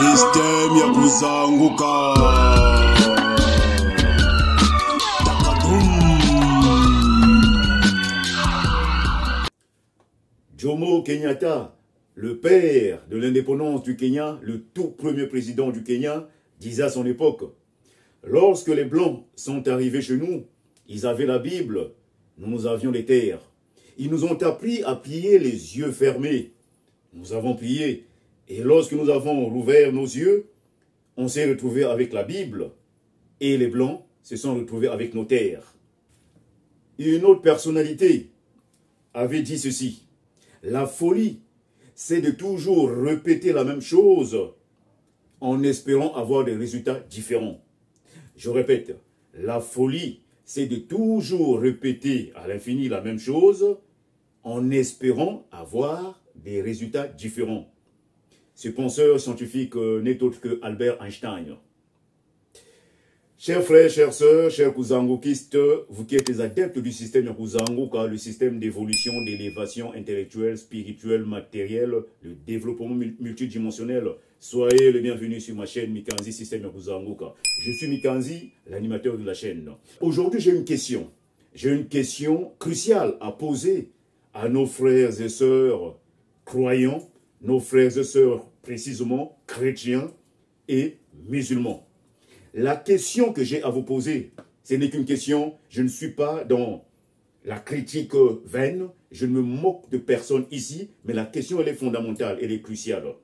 System ya kuzanguka Jomo Kenyatta, le père de l'indépendance du Kenya, le tout premier président du Kenya, disait à son époque: lorsque les Blancs sont arrivés chez nous, ils avaient la Bible, nous avions les terres. Ils nous ont appris à plier les yeux fermés. Nous avons plié. Et lorsque nous avons rouvert nos yeux, on s'est retrouvé avec la Bible. Et les Blancs se sont retrouvés avec nos terres. Une autre personnalité avait dit ceci: la folie, c'est de toujours répéter la même chose en espérant avoir des résultats différents. Je répète, la folie, c'est de toujours répéter à l'infini la même chose en espérant avoir des résultats différents. Ce penseur scientifique n'est autre que Albert Einstein. Chers frères, chères sœurs, chers Kuzangukistes, vous qui êtes les adeptes du système Kuzanguka, le système d'évolution, d'élévation intellectuelle, spirituelle, matérielle, le développement multidimensionnel, soyez les bienvenus sur ma chaîne Mikanzi Système Kuzanguka. Je suis Mikanzi, l'animateur de la chaîne. Aujourd'hui, j'ai une question. J'ai une question cruciale à poser à nos frères et sœurs croyants, nos frères et sœurs précisément chrétiens et musulmans. La question que j'ai à vous poser, ce n'est qu'une question, je ne suis pas dans la critique vaine, je ne me moque de personne ici, mais la question elle est fondamentale, elle est cruciale.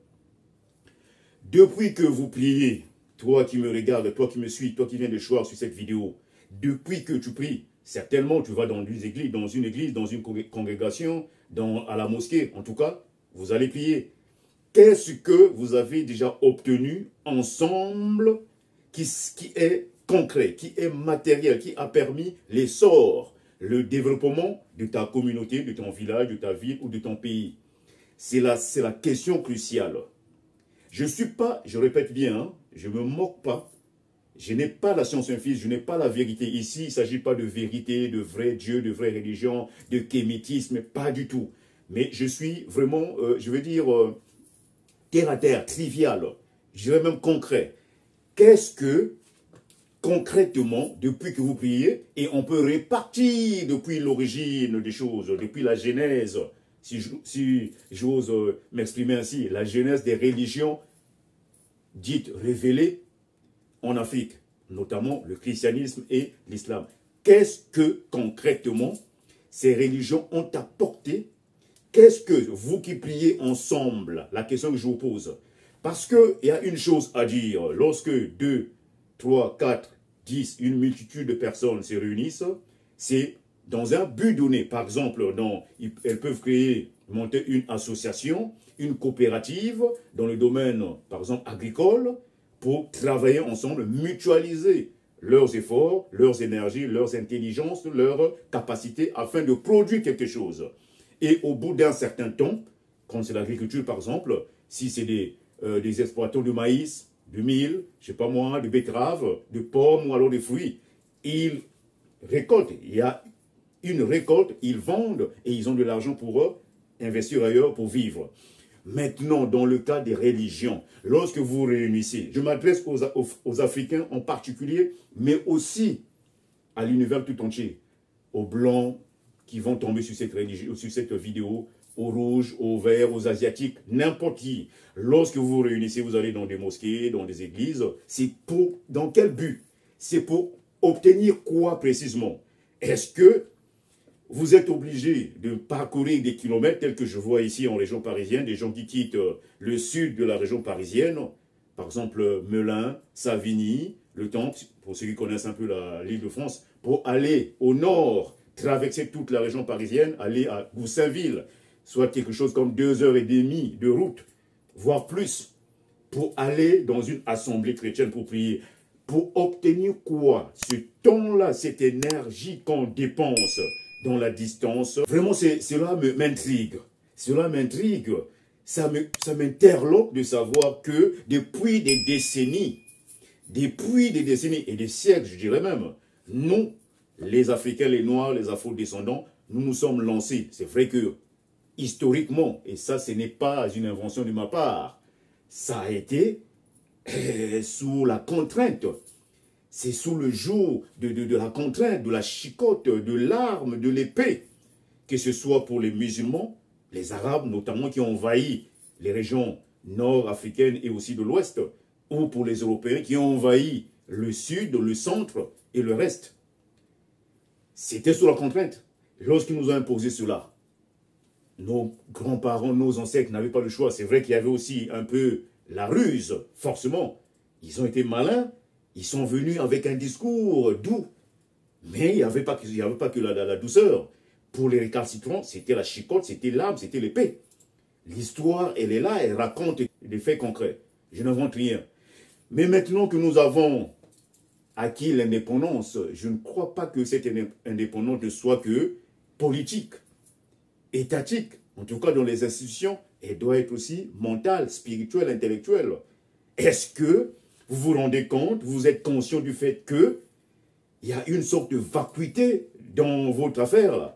Depuis que vous priez, toi qui me regardes, toi qui me suis, toi qui viens de choisir sur cette vidéo, depuis que tu pries, certainement tu vas dans une église, dans une congrégation, à la mosquée, en tout cas, vous allez prier. Qu'est-ce que vous avez déjà obtenu ensemble qui est concret, qui est matériel, qui a permis l'essor, le développement de ta communauté, de ton village, de ta ville ou de ton pays? C'est la question cruciale. Je ne suis pas, je répète bien, hein, je ne me moque pas. Je n'ai pas la science infuse, je n'ai pas la vérité. Ici, il ne s'agit pas de vérité, de vrai Dieu, de vraie religion, de kémétisme, pas du tout. Mais je suis vraiment, je veux dire, terre à terre, trivial, je dirais même concret. Qu'est-ce que, concrètement, depuis que vous priez, et on peut répartir depuis l'origine des choses, depuis la genèse, si j'ose m'exprimer ainsi, la genèse des religions dites révélées en Afrique, notamment le christianisme et l'islam. Qu'est-ce que, concrètement, ces religions ont apporté? Qu'est-ce que vous qui priez ensemble, la question que je vous pose? Parce qu'il y a une chose à dire, lorsque 2, 3, 4, 10, une multitude de personnes se réunissent, c'est dans un but donné. Par exemple, elles peuvent monter une association, une coopérative dans le domaine, par exemple, agricole, pour travailler ensemble, mutualiser leurs efforts, leurs énergies, leurs intelligences, leurs capacités afin de produire quelque chose. Et au bout d'un certain temps, quand c'est l'agriculture par exemple, si c'est des exploitants de maïs, de mil, je sais pas moi, de betteraves, de pommes ou alors de fruits, ils récoltent. Il y a une récolte, ils vendent et ils ont de l'argent pour investir ailleurs pour vivre. Maintenant, dans le cas des religions, lorsque vous vous réunissez, je m'adresse aux Africains en particulier, mais aussi à l'univers tout entier, aux Blancs qui vont tomber sur cette vidéo, aux Rouges, aux Verts, aux Asiatiques, n'importe qui. Lorsque vous vous réunissez, vous allez dans des mosquées, dans des églises, c'est dans quel but? C'est pour obtenir quoi précisément? Est-ce que vous êtes obligé de parcourir des kilomètres tels que je vois ici en région parisienne, des gens qui quittent le sud de la région parisienne, par exemple Melun, Savigny, le Temple, pour ceux qui connaissent un peu l'île de France, pour aller au nord, traverser toute la région parisienne, aller à Goussainville, soit quelque chose comme 2h30 de route, voire plus, pour aller dans une assemblée chrétienne pour prier. Pour obtenir quoi? Ce temps-là, cette énergie qu'on dépense dans la distance, vraiment cela m'intrigue. Cela m'intrigue. Ça m'interloque de savoir que depuis des décennies et des siècles, je dirais même, nous, les Africains, les Noirs, les Afro-descendants, nous nous sommes lancés. C'est vrai que, historiquement, et ça, ce n'est pas une invention de ma part, ça a été sous la contrainte. C'est sous le joug de la contrainte, de la chicotte, de l'arme, de l'épée, que ce soit pour les musulmans, les Arabes notamment qui ont envahi les régions nord-africaines et aussi de l'Ouest, ou pour les Européens qui ont envahi le Sud, le Centre et le reste. C'était sous la contrainte. Lorsqu'ils nous ont imposé cela, nos grands-parents, nos ancêtres n'avaient pas le choix. C'est vrai qu'il y avait aussi un peu la ruse, forcément. Ils ont été malins, ils sont venus avec un discours doux. Mais il n'y avait pas que la douceur. Pour les récalcitrants, c'était la chicotte, c'était l'arme, c'était l'épée. L'histoire, elle est là, elle raconte des faits concrets. Je n'invente rien. Mais maintenant que nous avons acquis l'indépendance, je ne crois pas que cette indépendance ne soit que politique, étatique. En tout cas, dans les institutions, elle doit être aussi mentale, spirituelle, intellectuelle. Est-ce que vous vous rendez compte, vous êtes conscient du fait que il y a une sorte de vacuité dans votre affaire là?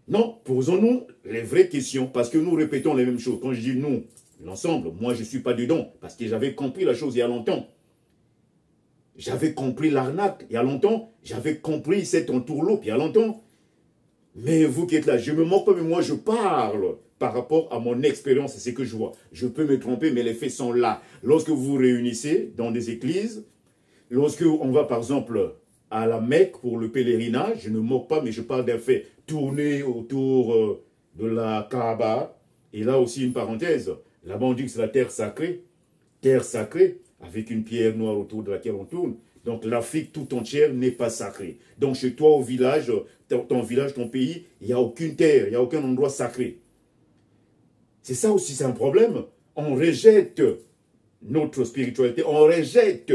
Non, posons-nous les vraies questions, parce que nous répétons les mêmes choses. Quand je dis nous, l'ensemble, moi je ne suis pas dedans, parce que j'avais compris la chose il y a longtemps. J'avais compris l'arnaque il y a longtemps, j'avais compris cette entourloupe il y a longtemps. Mais vous qui êtes là, je me moque pas, mais moi je parle par rapport à mon expérience et ce que je vois. Je peux me tromper, mais les faits sont là. Lorsque vous vous réunissez dans des églises, lorsque on va par exemple à la Mecque pour le pèlerinage, je ne moque pas, mais je parle d'un fait. Tourner autour de la Kaaba, et là aussi une parenthèse, là-bas on dit que c'est la terre sacrée, avec une pierre noire autour de laquelle on tourne. Donc l'Afrique tout entière n'est pas sacrée. Donc chez toi au village, ton village, ton pays, il n'y a aucune terre, il n'y a aucun endroit sacré. C'est ça aussi, c'est un problème. On rejette notre spiritualité, on rejette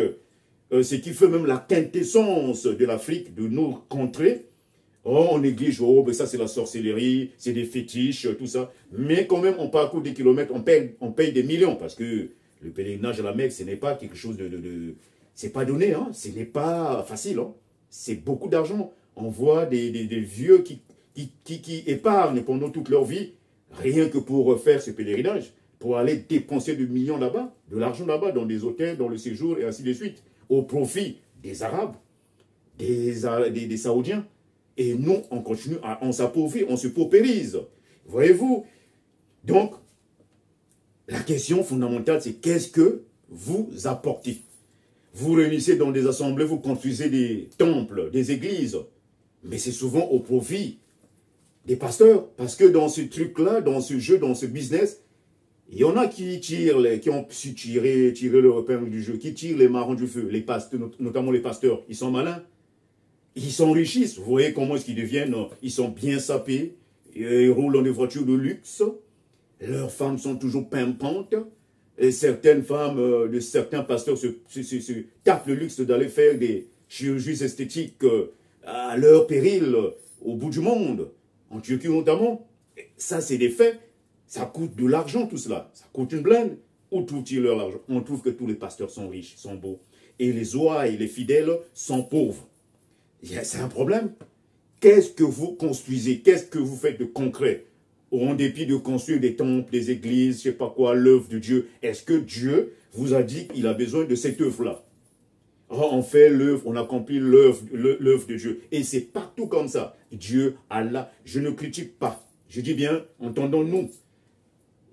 ce qui fait même la quintessence de l'Afrique, de nos contrées. Oh, on néglige, oh, ben ça c'est la sorcellerie, c'est des fétiches, tout ça. Mais quand même, on parcourt des kilomètres, on paye des millions, parce que le pèlerinage à la Mecque, ce n'est pas quelque chose c'est pas donné, hein, ce n'est pas facile, hein. C'est beaucoup d'argent. On voit des vieux qui épargnent pendant toute leur vie, rien que pour faire ce pèlerinage, pour aller dépenser des millions là-bas, de l'argent là-bas, dans des hôtels, dans le séjour, et ainsi de suite, au profit des Arabes, des Saoudiens. Et nous, on continue, on s'appauvrit, on se paupérise. Voyez-vous? Donc, la question fondamentale, c'est qu'est-ce que vous apportez? Vous réunissez dans des assemblées, vous construisez des temples, des églises. Mais c'est souvent au profit des pasteurs. Parce que dans ce truc-là, dans ce jeu, dans ce business, il y en a qui ont su tirer leur épingle du jeu, qui tirent les marrons du feu. Les pasteurs, notamment les pasteurs, ils sont malins. Ils s'enrichissent. Vous voyez comment est-ce qu'ils deviennent, ils sont bien sapés, ils roulent dans des voitures de luxe, leurs femmes sont toujours pimpantes, et certaines femmes de certains pasteurs se tapent le luxe d'aller faire des chirurgies esthétiques à leur péril, au bout du monde, en Turquie notamment. Ça, c'est des faits. Ça coûte de l'argent tout cela. Ça coûte une blinde. Où trouvent-ils leur argent? On trouve que tous les pasteurs sont riches, sont beaux. Et les ouailles, les fidèles sont pauvres. C'est un problème. Qu'est-ce que vous construisez? Qu'est-ce que vous faites de concret? En dépit de construire des temples, des églises, je ne sais pas quoi, l'œuvre de Dieu. Est-ce que Dieu vous a dit qu'il a besoin de cette œuvre-là? Oh, on fait l'œuvre, on accomplit l'œuvre de Dieu. Et c'est partout comme ça. Dieu, Allah, je ne critique pas. Je dis bien, entendons-nous.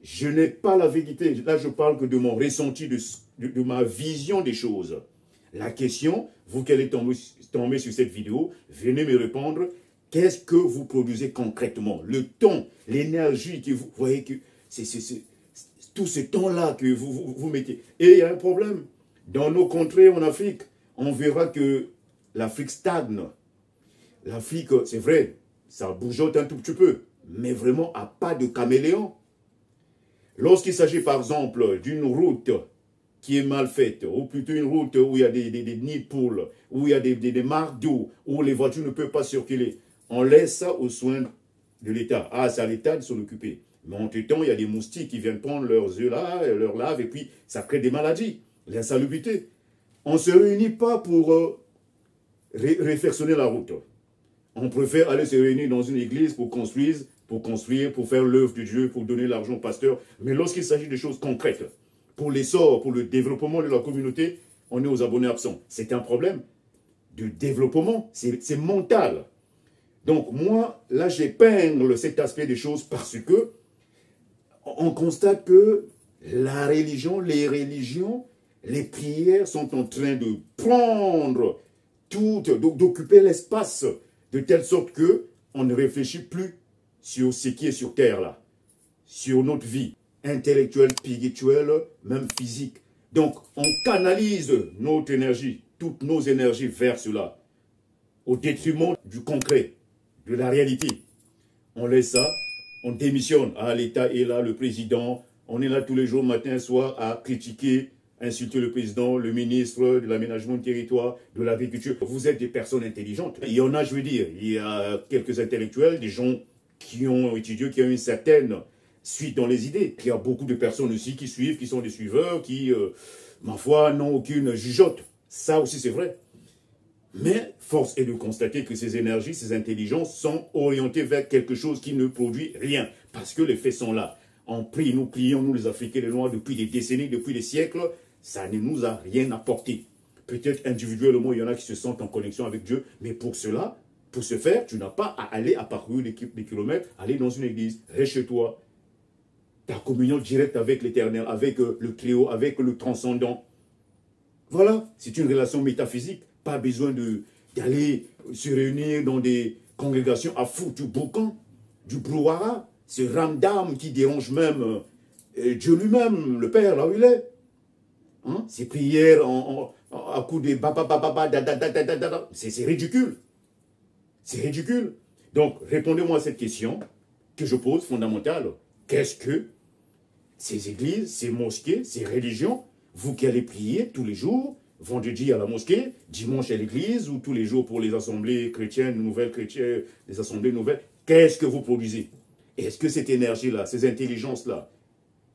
Je n'ai pas la vérité. Là, je parle que de mon ressenti, de ma vision des choses. La question, vous qui allez tomber sur cette vidéo, venez me répondre. Qu'est-ce que vous produisez concrètement? Le temps, l'énergie que vous voyez que c'est tout ce temps-là que vous mettez. Et il y a un problème. Dans nos contrées en Afrique, on verra que l'Afrique stagne. L'Afrique, c'est vrai, ça bougeote un tout petit peu, mais vraiment à pas de caméléon. Lorsqu'il s'agit par exemple d'une route qui est mal faite, ou plutôt une route où il y a des nids de poules, où il y a des marques d'eau, où les voitures ne peuvent pas circuler, on laisse ça aux soins de l'État. Ah, c'est à l'État de s'en occuper. Mais entre-temps, il y a des moustiques qui viennent prendre leurs œufs là, leurs laves, et puis ça crée des maladies, l'insalubrité. On ne se réunit pas pour réfectionner la route. On préfère aller se réunir dans une église pour construire, pour faire l'œuvre de Dieu, pour donner l'argent au pasteur. Mais lorsqu'il s'agit de choses concrètes, pour l'essor, pour le développement de la communauté, on est aux abonnés absents. C'est un problème de développement, c'est mental. Donc moi, là, j'épingle cet aspect des choses parce que on constate que la religion, les religions, les prières sont en train de prendre tout, d'occuper l'espace de telle sorte que on ne réfléchit plus sur ce qui est sur terre là, sur notre vie intellectuelle, spirituelle, même physique. Donc on canalise notre énergie, toutes nos énergies vers cela, au détriment du concret, de la réalité. On laisse ça, on démissionne. Ah, l'État est là, le président, on est là tous les jours, matin, soir, à critiquer, insulter le président, le ministre de l'aménagement du territoire, de l'agriculture. Vous êtes des personnes intelligentes. Il y en a, je veux dire, il y a quelques intellectuels, des gens qui ont étudié, qui ont une certaine suite dans les idées. Il y a beaucoup de personnes aussi qui suivent, qui sont des suiveurs, qui, ma foi, n'ont aucune jugeote. Ça aussi, c'est vrai. Mais force est de constater que ces énergies, ces intelligences sont orientées vers quelque chose qui ne produit rien. Parce que les faits sont là. On prie, nous prions, nous les Africains, les Noirs, depuis des décennies, depuis des siècles, ça ne nous a rien apporté. Peut-être individuellement, il y en a qui se sentent en connexion avec Dieu, mais pour cela, pour ce faire, tu n'as pas à aller à parcourir des kilomètres, aller dans une église, reste chez toi. Ta communion directe avec l'Éternel, avec le Créateur, avec le transcendant. Voilà, c'est une relation métaphysique. Pas besoin d'aller se réunir dans des congrégations à foutre du boucan, du brouhaha, ce ramdam qui dérange même Dieu lui-même, le Père, là où il est. Hein? Ces prières à coup de c'est ridicule. C'est ridicule. Donc, répondez-moi à cette question que je pose, fondamentale. Qu'est-ce que ces églises, ces mosquées, ces religions, vous qui allez prier tous les jours, vendredi à la mosquée, dimanche à l'église, ou tous les jours pour les assemblées chrétiennes, nouvelles chrétiennes, les assemblées nouvelles, qu'est-ce que vous produisez? Est-ce que cette énergie-là, ces intelligences-là,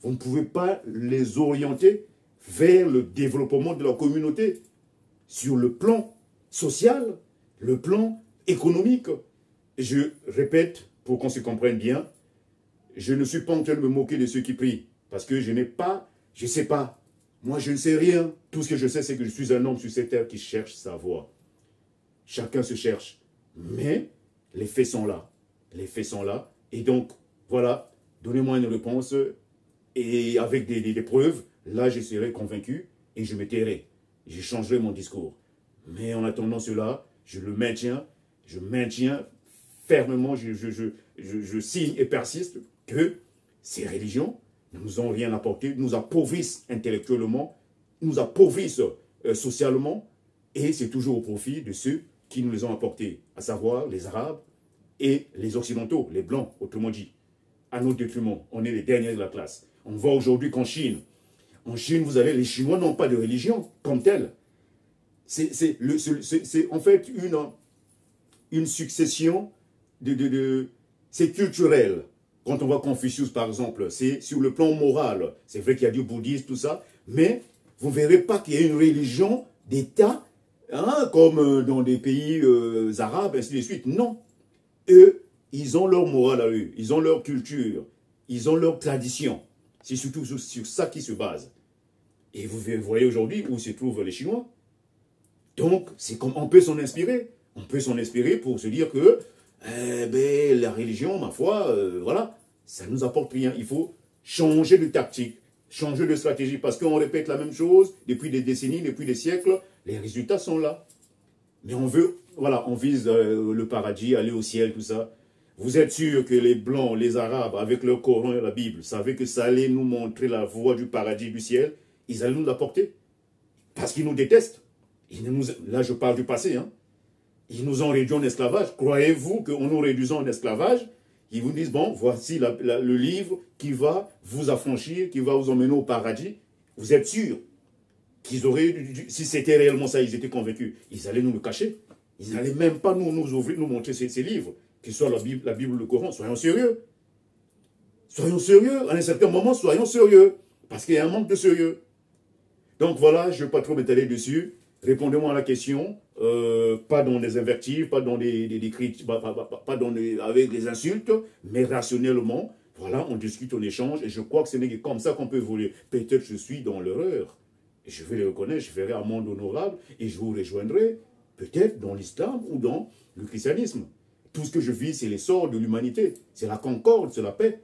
vous ne pouvez pas les orienter vers le développement de la communauté sur le plan social, le plan économique? Je répète, pour qu'on se comprenne bien, je ne suis pas en train de me moquer de ceux qui prient, parce que je n'ai pas, je ne sais pas. Moi, je ne sais rien. Tout ce que je sais, c'est que je suis un homme sur cette terre qui cherche sa voie. Chacun se cherche. Mais les faits sont là. Les faits sont là. Et donc, voilà, donnez-moi une réponse. Et avec des preuves, là, je serai convaincu et je me tairai. Je changerai mon discours. Mais en attendant cela, je le maintiens. Je maintiens fermement, je signe et persiste que ces religions ne nous ont rien apporté, nous appauvrissent intellectuellement, nous appauvrissent socialement, et c'est toujours au profit de ceux qui nous les ont apportés, à savoir les Arabes et les Occidentaux, les Blancs, autrement dit. À notre détriment, on est les derniers de la classe. On voit aujourd'hui qu'en Chine, vous avez, les Chinois n'ont pas de religion comme telle. C'est en fait une succession c'est culturel. Quand on voit Confucius, par exemple, c'est sur le plan moral. C'est vrai qu'il y a du bouddhisme, tout ça, mais vous ne verrez pas qu'il y a une religion d'État, hein, comme dans des pays arabes, ainsi de suite. Non. Eux, ils ont leur morale à eux, ils ont leur culture, ils ont leur tradition. C'est surtout sur ça qu'ils se basent. Et vous voyez aujourd'hui où se trouvent les Chinois. Donc, c'est comme on peut s'en inspirer. On peut s'en inspirer pour se dire que la religion, ma foi, voilà, ça ne nous apporte rien. Il faut changer de tactique, changer de stratégie, parce qu'on répète la même chose depuis des décennies, depuis des siècles. Les résultats sont là. Mais on veut, voilà, on vise le paradis, aller au ciel, tout ça. Vous êtes sûr que les Blancs, les Arabes, avec leur Coran et la Bible, savaient que ça allait nous montrer la voie du paradis, du ciel? Ils allaient nous l'apporter. Parce qu'ils nous détestent. Là, je parle du passé, hein. Ils nous ont réduits en esclavage. Croyez-vous qu'en nous réduisant en esclavage, ils vous disent, bon, voici le livre qui va vous affranchir, qui va vous emmener au paradis? Vous êtes sûr qu'ils auraient, si c'était réellement ça, ils étaient convaincus, ils allaient nous le cacher. Ils n'allaient même pas nous ouvrir, nous montrer ces livres, que ce soit la Bible ou le Coran. Soyons sérieux. Soyons sérieux. À un certain moment, soyons sérieux. Parce qu'il y a un manque de sérieux. Donc voilà, je ne vais pas trop m'étaler dessus. Répondez-moi à la question, pas dans des invectives, pas dans des critiques, pas avec des insultes, mais rationnellement. Voilà, on discute, on échange, et je crois que ce n'est comme ça qu'on peut évoluer. Peut-être je suis dans l'erreur, et je vais le reconnaître, je ferai un monde honorable, et je vous rejoindrai, peut-être dans l'islam ou dans le christianisme. Tout ce que je vis, c'est l'essor de l'humanité, c'est la concorde, c'est la paix.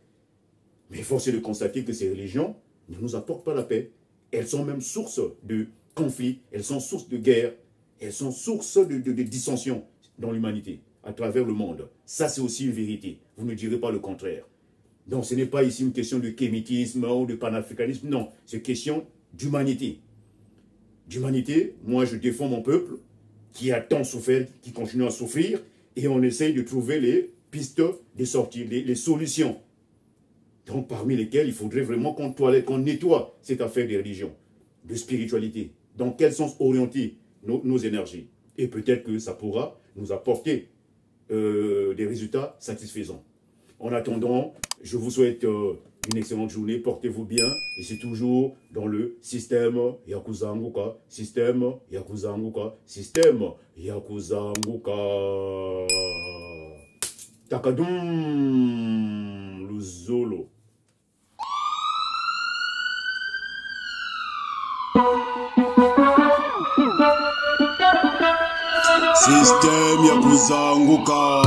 Mais force est de constater que ces religions ne nous apportent pas la paix. Elles sont même source de conflits, elles sont source de guerre, elles sont source de dissensions dans l'humanité, à travers le monde. Ça, c'est aussi une vérité. Vous ne direz pas le contraire. Donc, ce n'est pas ici une question de kémitisme ou de panafricanisme. Non, c'est une question d'humanité. D'humanité, moi, je défends mon peuple qui a tant souffert, qui continue à souffrir, et on essaye de trouver les pistes de sortie, les solutions. Donc, parmi lesquelles il faudrait vraiment qu'on toilette, qu'on nettoie cette affaire de religion, de spiritualité. Dans quel sens orienter nos énergies. Et peut-être que ça pourra nous apporter des résultats satisfaisants. En attendant, je vous souhaite une excellente journée, portez-vous bien, et c'est toujours dans le système Yakuza Nguka, système Yakuza Nguka, système Yakuza Nguka. Takadum, le Zolo. Système Yakuza Nguka.